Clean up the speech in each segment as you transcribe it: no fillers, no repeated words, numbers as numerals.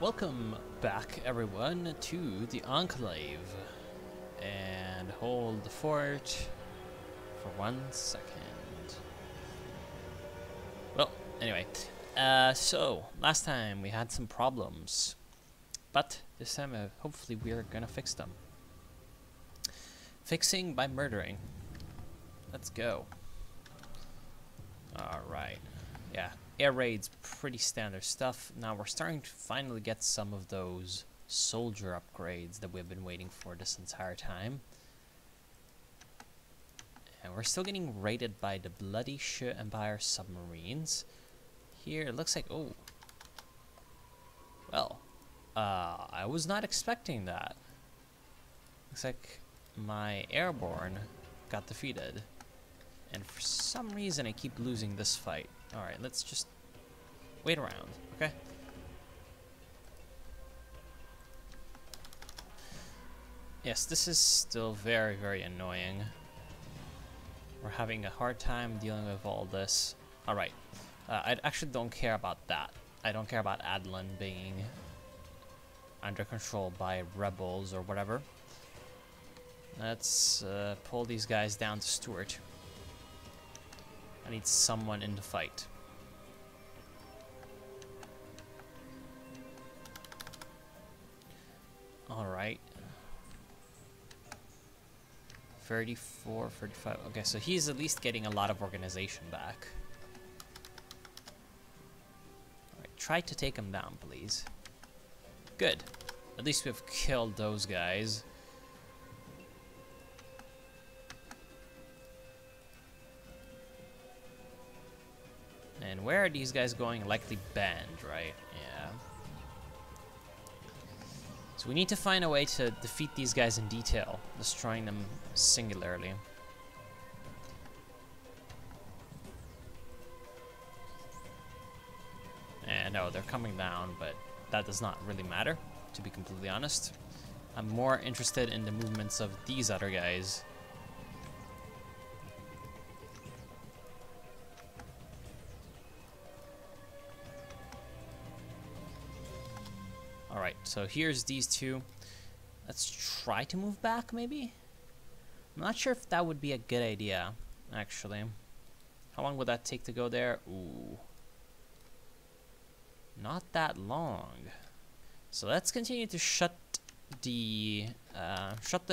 Welcome back, everyone, to the Enclave. And hold the fort for 1 second. Well, anyway. So, last time we had some problems. But this time, hopefully, we're gonna fix them. Fixing by murdering. Let's go. Alright. Yeah. Air raids, pretty standard stuff. Now we're starting to finally get some of those soldier upgrades that we've been waiting for this entire time. And we're still getting raided by the Bloody Shit Empire submarines. Here, it looks like, oh. Well, I was not expecting that. Looks like my airborne got defeated. And for some reason, I keep losing this fight. Alright, let's just wait around, okay? Yes, this is still very, very annoying. We're having a hard time dealing with all this. Alright, I actually don't care about that. I don't care about Adlin being under control by rebels or whatever. Let's pull these guys down to Stuart. I need someone in the fight. Alright. 34, 35. Okay, so he's at least getting a lot of organization back. Alright, try to take him down, please. Good. At least we've killed those guys. And where are these guys going? Likely banned, right? Yeah. So we need to find a way to defeat these guys in detail, destroying them singularly. And no, they're coming down, but that does not really matter, to be completely honest. I'm more interested in the movements of these other guys. Alright, so here's these two. Let's try to move back, maybe? I'm not sure if that would be a good idea, actually. How long would that take to go there? Ooh. Not that long. So let's continue to shut the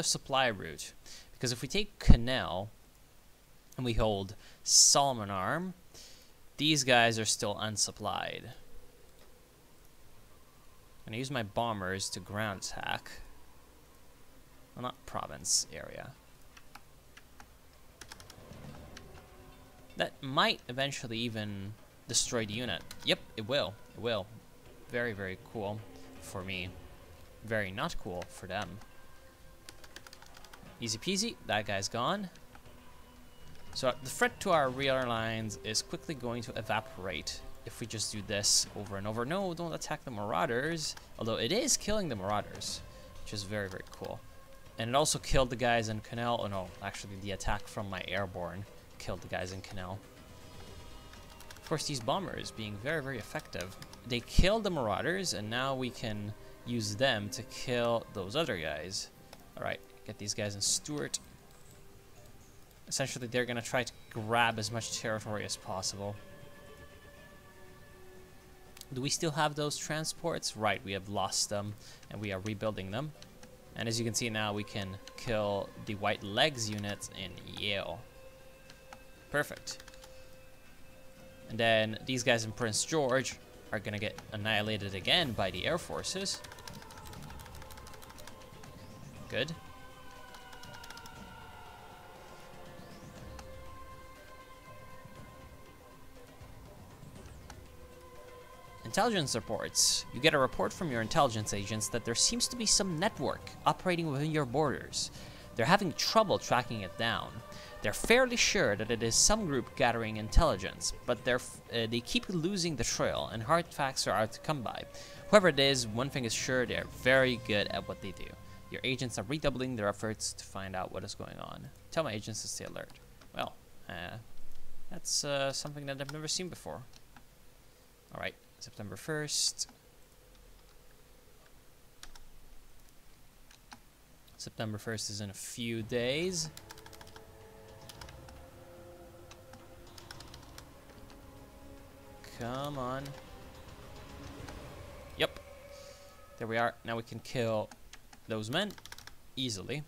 supply route. Because if we take Canal and we hold Solomon Arm, these guys are still unsupplied. I'm gonna use my bombers to ground attack. Well, not province area. That might eventually even destroy the unit. Yep, it will. It will. Very, very cool for me. Very not cool for them. Easy peasy. That guy's gone. So the threat to our rear lines is quickly going to evaporate if we just do this over and over. No, don't attack the Marauders. Although it is killing the Marauders, which is very, very cool. And it also killed the guys in Canal. Oh no, actually the attack from my airborne killed the guys in Canal. Of course, these bombers being very, very effective. They killed the Marauders, and now we can use them to kill those other guys. Alright, get these guys in Stuart. Essentially, they're gonna try to grab as much territory as possible. Do we still have those transports? Right, we have lost them, and we are rebuilding them. And as you can see now, we can kill the White Legs units in Yale. Perfect. And then these guys in Prince George are gonna get annihilated again by the air forces. Good. Intelligence reports. You get a report from your intelligence agents that there seems to be some network operating within your borders. They're having trouble tracking it down. They're fairly sure that it is some group gathering intelligence, but they keep losing the trail, and hard facts are hard to come by. Whoever it is, one thing is sure, they're very good at what they do. Your agents are redoubling their efforts to find out what is going on. Tell my agents to stay alert. Well, that's something that I've never seen before. Alright. September 1st. September 1st is in a few days. Come on. Yep. There we are. Now we can kill those men easily.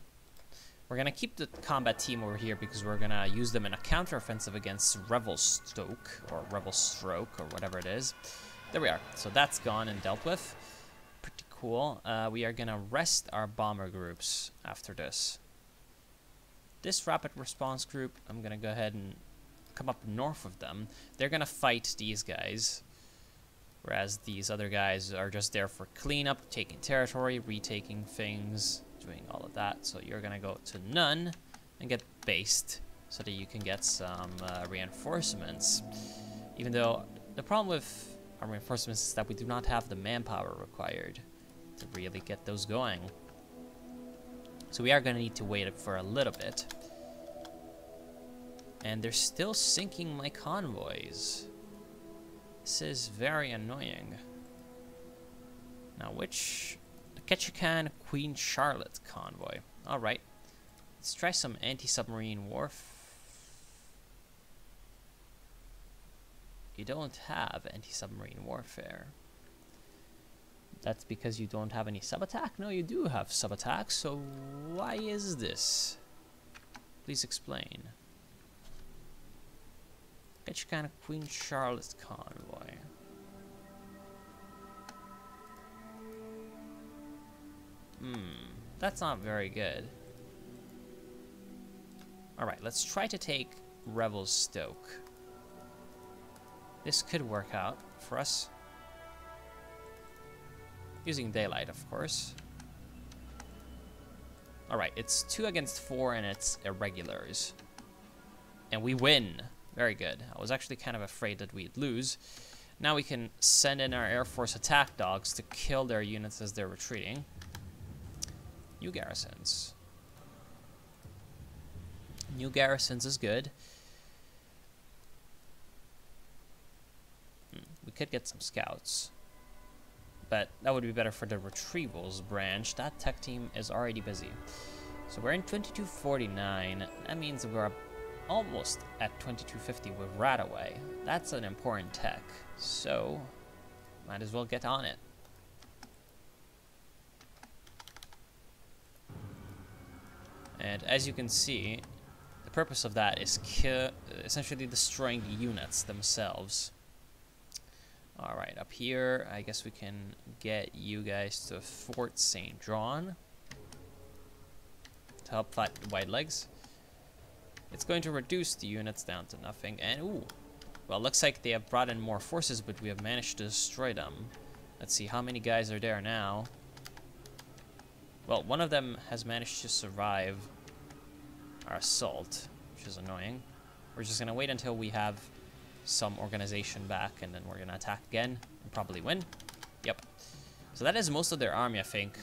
We're going to keep the combat team over here because we're going to use them in a counteroffensive against Revelstoke or Revelstroke or whatever it is. There we are. So that's gone and dealt with. Pretty cool. We are going to rest our bomber groups after this. This rapid response group, I'm going to go ahead and come up north of them. They're going to fight these guys. Whereas these other guys are just there for cleanup, taking territory, retaking things, doing all of that. So you're going to go to none and get based so that you can get some reinforcements. Even though the problem with our reinforcements is that we do not have the manpower required to really get those going. So we are going to need to wait for a little bit. And they're still sinking my convoys. This is very annoying. Now, which... The Ketchikan Queen Charlotte convoy. Alright. Let's try some anti-submarine warfare. You don't have anti-submarine warfare. That's because you don't have any sub-attack? No, you do have sub-attack, so why is this? Please explain. Ketchikan Queen Charlotte convoy. That's not very good. Alright, let's try to take Revelstoke. This could work out for us. Using daylight, of course. Alright, it's 2 against 4 and it's irregulars. And we win. Very good. I was actually kind of afraid that we'd lose. Now we can send in our Air Force attack dogs to kill their units as they're retreating. New garrisons. New garrisons is good. We could get some scouts. But that would be better for the retrievals branch. That tech team is already busy. So we're in 2249. That means we're almost at 2250 with Radaway. That's an important tech. So, might as well get on it. And as you can see, the purpose of that is essentially destroying the units themselves. Alright, up here, I guess we can get you guys to Fort St. John to help fight the White Legs. It's going to reduce the units down to nothing, and ooh, well, looks like they have brought in more forces, but we have managed to destroy them. Let's see, how many guys are there now? Well, one of them has managed to survive our assault, which is annoying. We're just gonna wait until we have some organization back, and then we're gonna attack again and probably win. Yep. So that is most of their army, I think,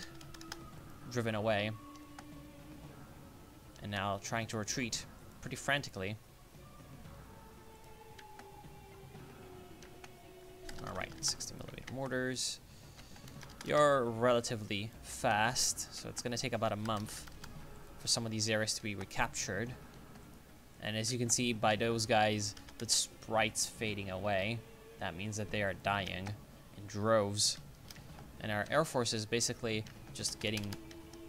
driven away. And now trying to retreat pretty frantically. Alright, 60mm mortars. You're relatively fast, so it's going to take about a month for some of these areas to be recaptured. And as you can see by those guys, the sprites fading away, that means that they are dying in droves. And our air force is basically just getting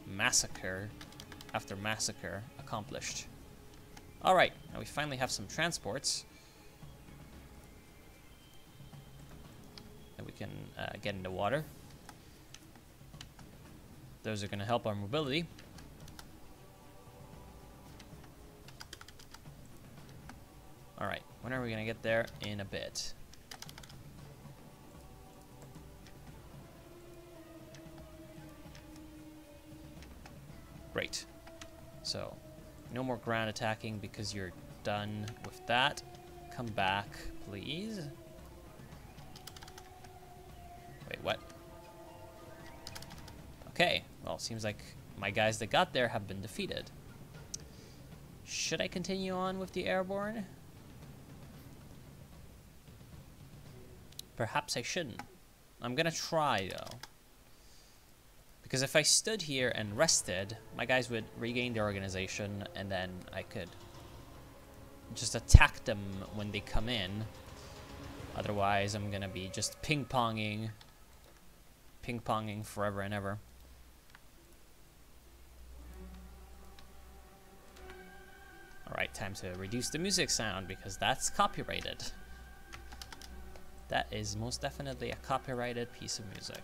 massacre after massacre accomplished. Alright, now we finally have some transports that we can get in the water. Those are going to help our mobility. Alright, when are we going to get there? In a bit. Great. So, no more ground attacking because you're done with that. Come back, please. Wait, what? Okay, well, seems like my guys that got there have been defeated. Should I continue on with the airborne? Perhaps I shouldn't. I'm gonna try, though. Because if I stood here and rested, my guys would regain their organization, and then I could just attack them when they come in. Otherwise, I'm gonna be just ping-ponging forever and ever. Alright, time to reduce the music sound, because that's copyrighted. That is most definitely a copyrighted piece of music.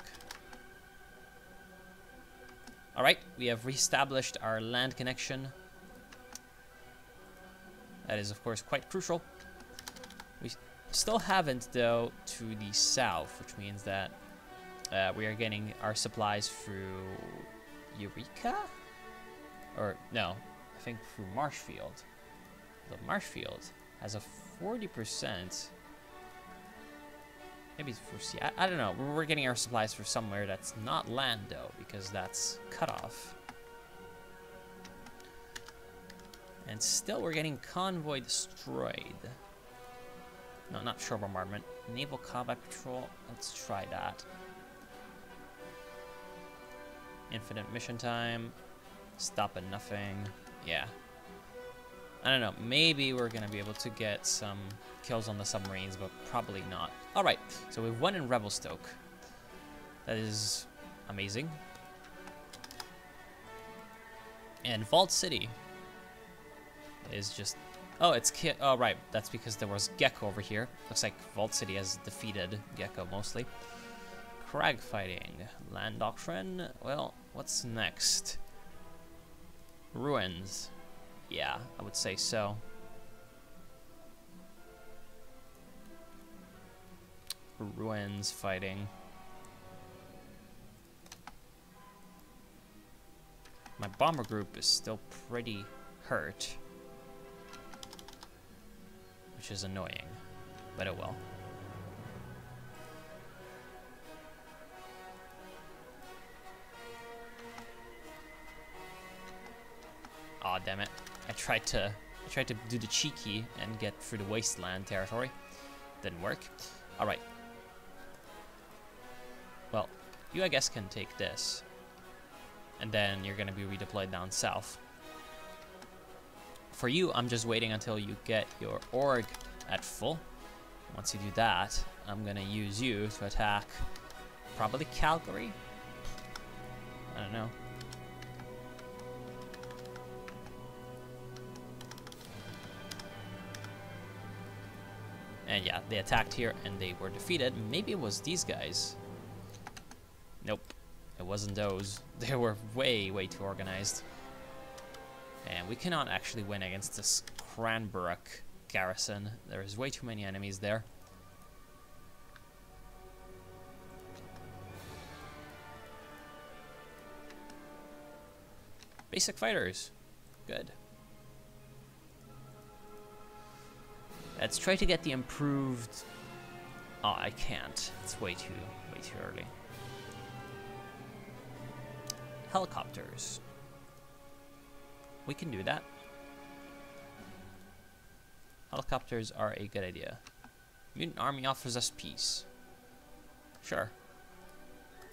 Alright, we have reestablished our land connection. That is, of course, quite crucial. We still haven't, though, to the south, which means that we are getting our supplies through Eureka? Or, no, I think through Marshfield. The Marshfield has a 40%... Maybe it's for sea. I don't know. We're getting our supplies for somewhere that's not land, though, because that's cut off. And still, we're getting convoy destroyed. No, not shore bombardment. Naval combat patrol. Let's try that. Infinite mission time. Stop at nothing. Yeah. I don't know. Maybe we're going to be able to get some kills on the submarines, but probably not. Alright, so we've won in Revelstoke. That is amazing. And Vault City is just... Oh, it's... Oh, right. That's because there was Gecko over here. Looks like Vault City has defeated Gecko, mostly. Crag fighting. Land Doctrine. Well, what's next? Ruins. Yeah, I would say so. Ruins fighting. My bomber group is still pretty hurt, which is annoying, but it will. Aw, damn it. I tried to do the cheeky and get through the wasteland territory. Didn't work. Alright. Well, you I guess can take this. And then you're gonna be redeployed down south. For you, I'm just waiting until you get your org at full. Once you do that, I'm gonna use you to attack probably Calgary. I don't know. And yeah, they attacked here and they were defeated. Maybe it was these guys. Nope, it wasn't those. They were way, way too organized. And we cannot actually win against this Cranbrook garrison. There's way too many enemies there. Basic fighters. Good. Let's try to get the improved... Oh, I can't. It's way too early. Helicopters. We can do that. Helicopters are a good idea. Mutant army offers us peace. Sure.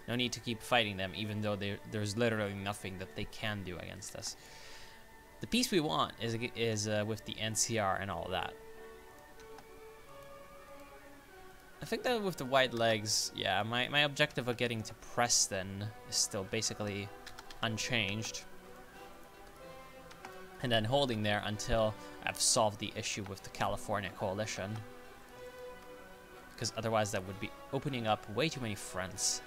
No need to keep fighting them, even though there's literally nothing that they can do against us. The peace we want is with the NCR and all of that. I think that with the white legs, yeah, my objective of getting to Preston is still basically unchanged. And then holding there until I've solved the issue with the California coalition. Because otherwise that would be opening up way too many fronts.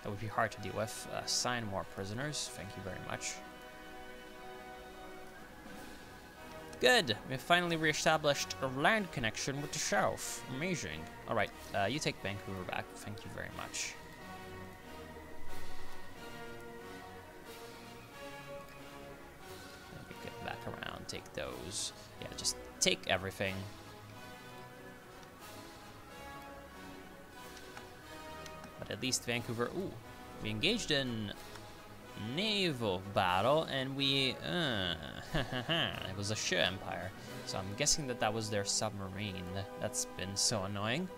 That would be hard to deal with. Assign more prisoners, thank you very much. Good, we've finally reestablished a land connection with the south. Amazing. Alright, you take Vancouver back, thank you very much. Maybe get back around, take those. Yeah, just take everything. But at least Vancouver, ooh, we engaged in naval battle, and we, it was a ship empire. So I'm guessing that was their submarine. That's been so annoying.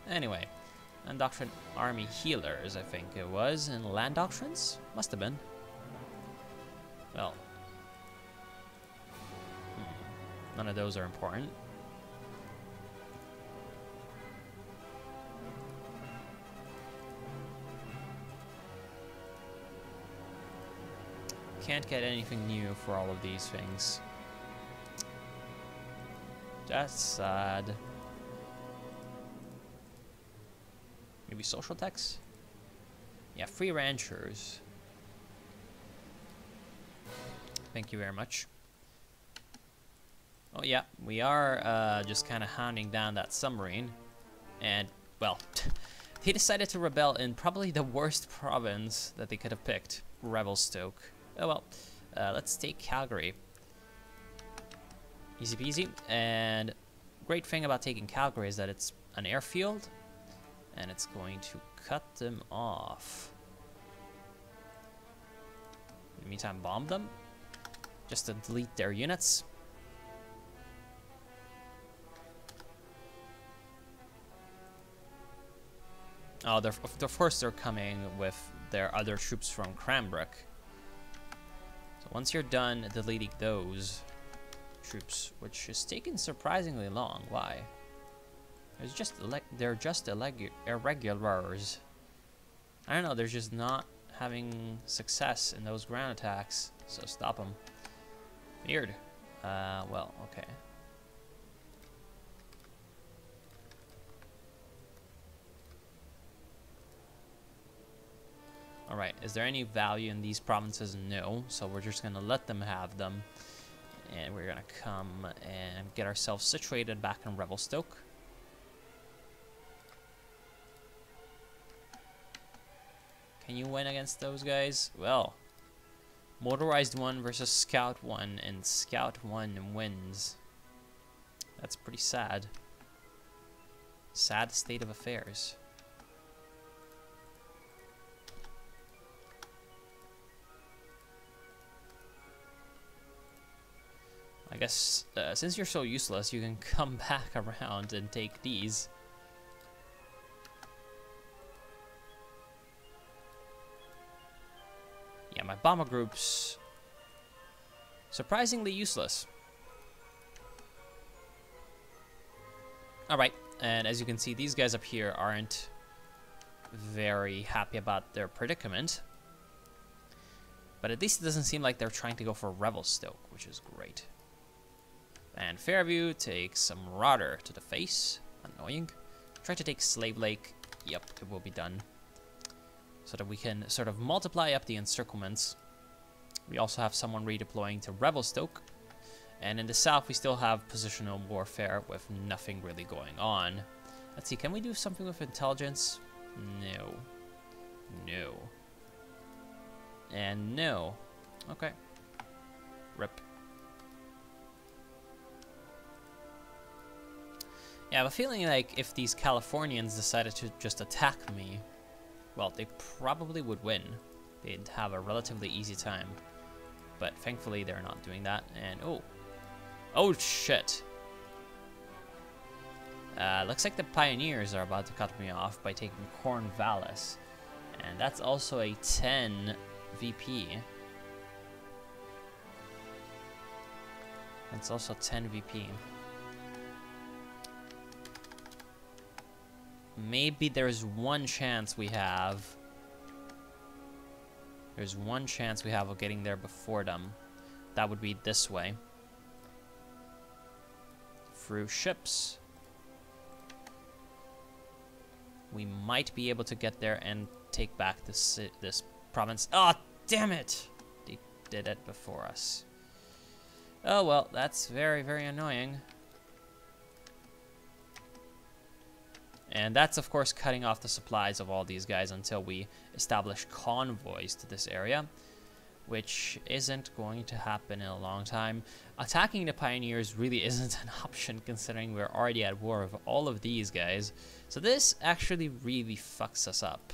Anyway, Land Doctrine Army Healers, I think it was. And Land Doctrines? Must have been. Well. None of those are important. Can't get anything new for all of these things. That's sad. Maybe social tax? Yeah, free ranchers. Thank you very much. Oh yeah, we are just kind of hounding down that submarine. And, well, he decided to rebel in probably the worst province that they could have picked. Revelstoke. Oh well, let's take Calgary. Easy peasy. And great thing about taking Calgary is that it's an airfield, and it's going to cut them off. In the meantime, bomb them, just to delete their units. Oh, of course they're coming with their other troops from Cranbrook. So once you're done deleting those troops, which is taking surprisingly long. Why? They're just irregulars. I don't know. They're just not having success in those ground attacks. So stop them. Weird. Well, okay. Alright, is there any value in these provinces? No, so we're just going to let them have them. And we're going to come and get ourselves situated back in Revelstoke. Can you win against those guys? Well, Motorized 1 versus Scout 1, and Scout 1 wins. That's pretty sad. Sad state of affairs. I guess, since you're so useless, you can come back around and take these. Yeah, my bomber group's surprisingly useless. Alright, and as you can see, these guys up here aren't very happy about their predicament. But at least it doesn't seem like they're trying to go for Revelstoke, which is great. And Fairview takes a Marauder to the face. Annoying. Try to take Slave Lake. Yep, it will be done. So that we can sort of multiply up the encirclements. We also have someone redeploying to Revelstoke. And in the south, we still have positional warfare with nothing really going on. Let's see, can we do something with intelligence? No. No. And no. Okay. Rip. Yeah, I have a feeling like if these Californians decided to just attack me, well, they probably would win. They'd have a relatively easy time. But thankfully, they're not doing that. And, oh. Oh, shit. Looks like the Pioneers are about to cut me off by taking Cornwallis. And that's also a 10 VP. That's also 10 VP. Maybe there's one chance we have. There's one chance we have of getting there before them. That would be this way. Through ships. We might be able to get there and take back this province. Oh, damn it! They did it before us. Oh well, that's very, very annoying. And that's, of course, cutting off the supplies of all these guys until we establish convoys to this area, which isn't going to happen in a long time. Attacking the Pioneers really isn't an option, considering we're already at war with all of these guys. So this actually really fucks us up.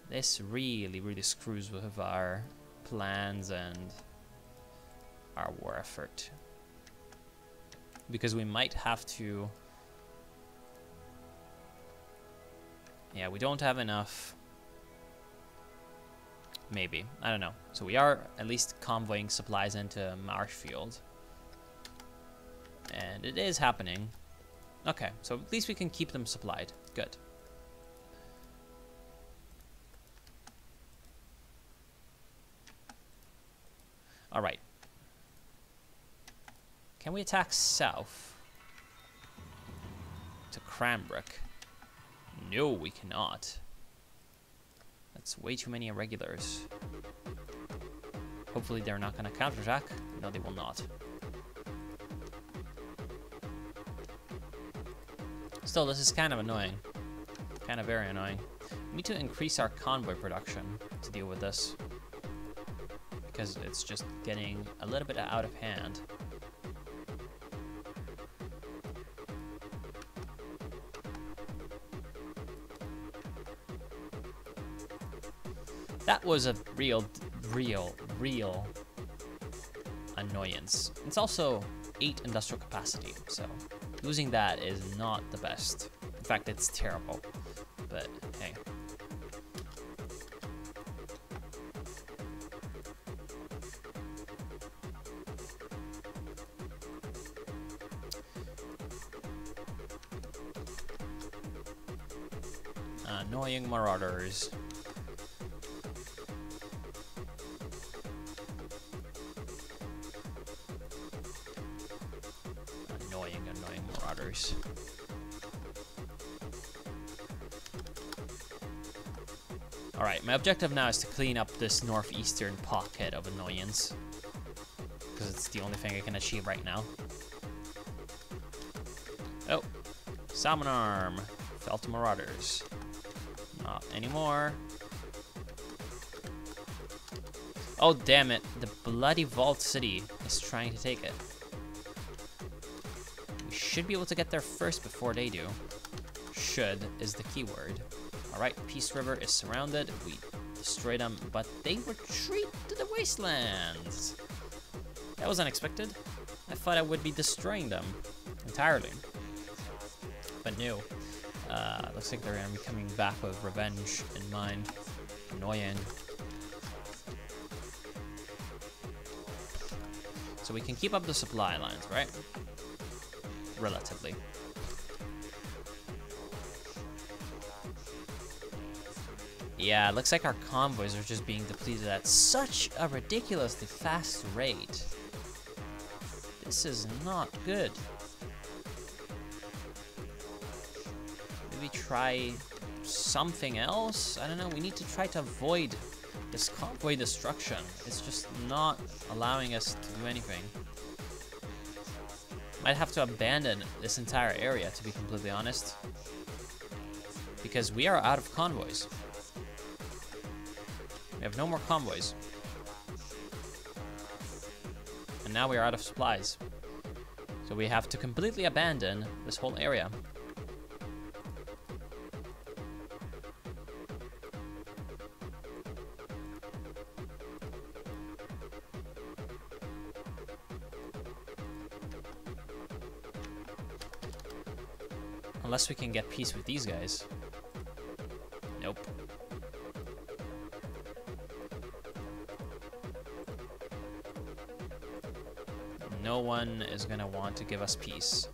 This really, really screws with our plans and our war effort. because we might have to... Yeah, we don't have enough. Maybe. I don't know. So we are at least convoying supplies into Marshfield. And it is happening. Okay, so at least we can keep them supplied. Good. Alright. Can we attack south? To Cranbrook? No, we cannot. That's way too many irregulars. Hopefully they're not going to counterattack. No, they will not. Still, this is kind of annoying. Kind of very annoying. We need to increase our convoy production to deal with this, because it's just getting a little bit out of hand. That was a real annoyance. It's also 8 industrial capacity, so losing that is not the best. In fact, it's terrible, but hey. Annoying marauders. Annoying marauders. Alright, my objective now is to clean up this northeastern pocket of annoyance, because it's the only thing I can achieve right now. Oh, Salmon Arm fell to marauders. Not anymore. Oh, damn it. The bloody Vault City is trying to take it. We should be able to get there first before they do. Should is the keyword. Alright, Peace River is surrounded. We destroy them, but they retreat to the wastelands. That was unexpected. I thought I would be destroying them entirely. But no. Looks like they're going to be coming back with revenge in mind. Annoying. So we can keep up the supply lines, right? Relatively. Yeah, it looks like our convoys are just being depleted at such a ridiculously fast rate. This is not good. Maybe try something else? I don't know, we need to try to avoid this convoy destruction. It's just not allowing us to do anything. Might have to abandon this entire area, to be completely honest, because we are out of convoys. We have no more convoys. And now we are out of supplies. So we have to completely abandon this whole area. Unless we can get peace with these guys. Nope. No one is gonna want to give us peace.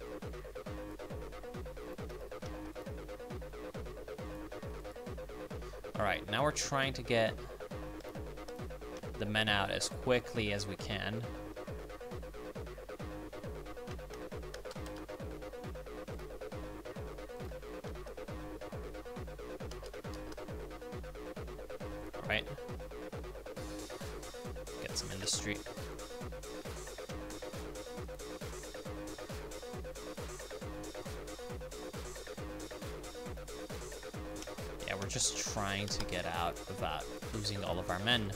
Alright, now we're trying to get the men out as quickly as we can. Alright. Get some industry. We're just trying to get out without losing all of our men.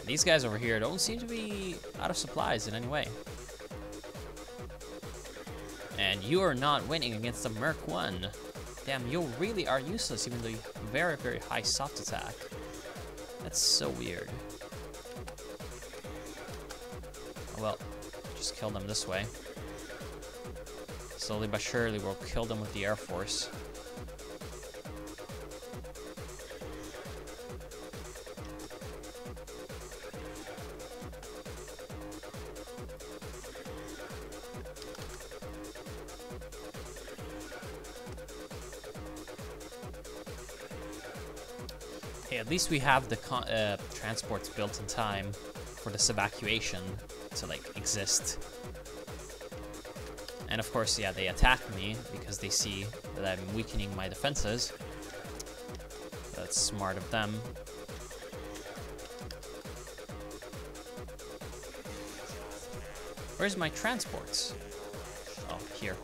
These guys over here don't seem to be out of supplies in any way. And you are not winning against the Merc 1. Damn, you really are useless even though you have very, very high soft attack. That's so weird. Oh, well, just kill them this way. Slowly but surely, we'll kill them with the Air Force. Hey, at least we have the transports built in time for this evacuation to, like, exist. And of course, yeah, they attack me because they see that I'm weakening my defenses. That's smart of them. Where's my transports? Oh, here.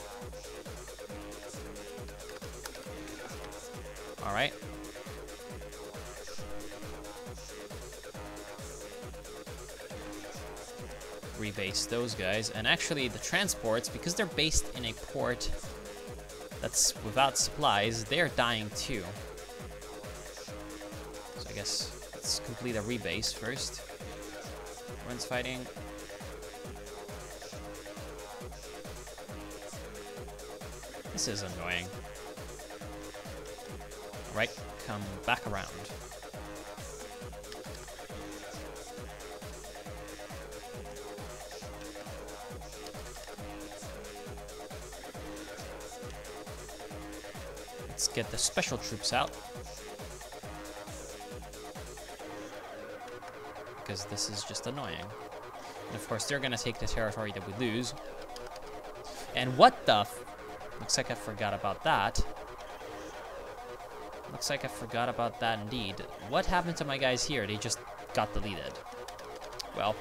All right. Rebase those guys, and actually the transports, because they're based in a port that's without supplies, they're dying too. So I guess let's complete a rebase first. Everyone's fighting. This is annoying. Alright, come back around. Let's get the special troops out. Because this is just annoying. And of course, they're gonna take the territory that we lose. And what the f— looks like I forgot about that. Looks like I forgot about that indeed. What happened to my guys here? They just got deleted. Well,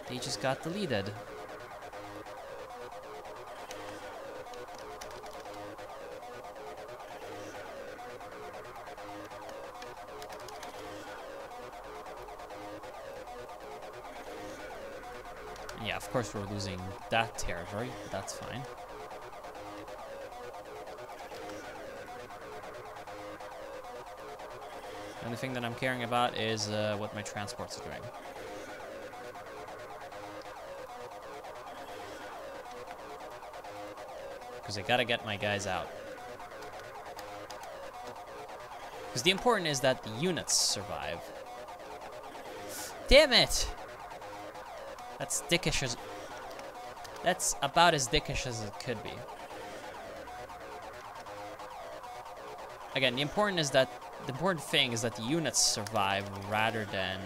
they just got deleted. Yeah, of course we're losing that territory, but that's fine. The only thing that I'm caring about is what my transports are doing. Because I gotta get my guys out. Because the important is that the units survive. Damn it! That's dickish as— that's about as dickish as it could be. Again, the important thing is that the units survive rather than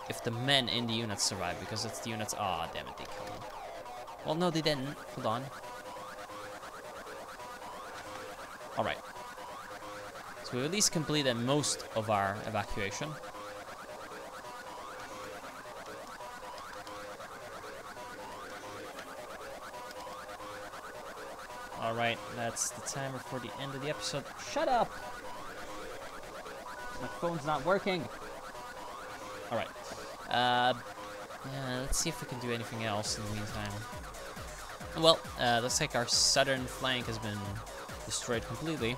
if the men in the units survive, because it's the units— aw, damn it, they killed them. Well, no, they didn't. Hold on. Alright. So we at least completed most of our evacuation. Alright, that's the timer for the end of the episode. Shut up! My phone's not working. Alright. Yeah, let's see if we can do anything else in the meantime. Well, looks like our southern flank has been destroyed completely.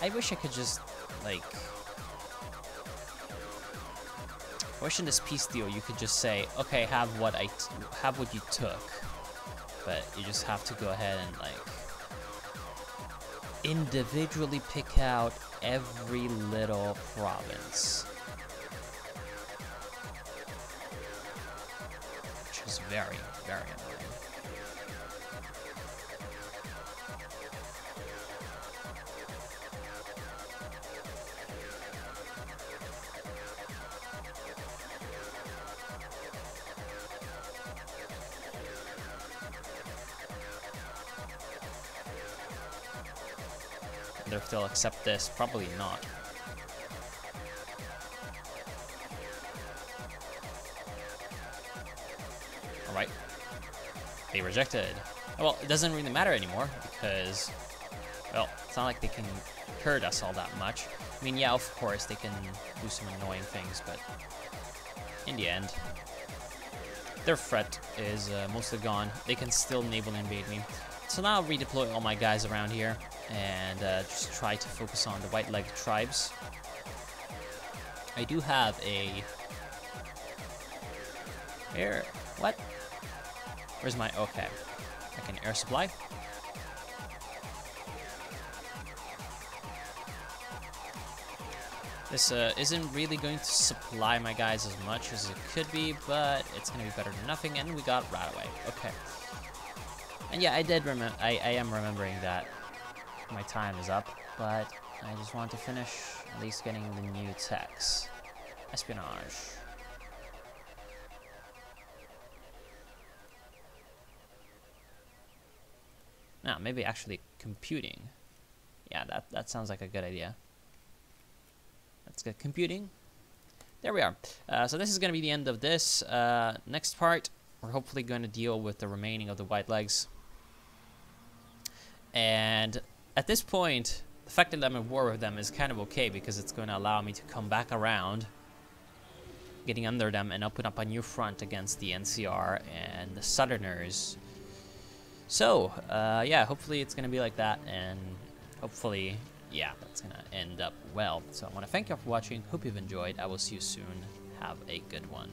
I wish I could just, like— I wish in this peace deal you could just say, okay, have what you took, but you just have to go ahead and, like, individually pick out every little province, which is very, very annoying. If they'll accept this, probably not. Alright. They rejected. Well, it doesn't really matter anymore because, well, it's not like they can hurt us all that much. I mean, yeah, of course, they can do some annoying things, but in the end, their threat is mostly gone. They can still naval invade me. So now I'll redeploy all my guys around here and just try to focus on the white-legged tribes. I do have a... Here, what? Where's my... Okay. Like an air supply. This isn't really going to supply my guys as much as it could be, but it's going to be better than nothing, and we got Radaway. Okay. And yeah, I am remembering that my time is up, but I just want to finish at least getting the new techs. Espionage. Now, maybe actually computing. Yeah, that sounds like a good idea. Let's get computing. There we are. So this is going to be the end of this. Next part, we're hopefully going to deal with the remaining of the white legs. And at this point, the fact that I'm at war with them is kind of okay because it's going to allow me to come back around, getting under them, and open up a new front against the NCR and the Southerners. So, yeah, hopefully it's going to be like that, and hopefully... yeah, that's gonna end up well. So I want to thank you all for watching. Hope you've enjoyed. I will see you soon. Have a good one.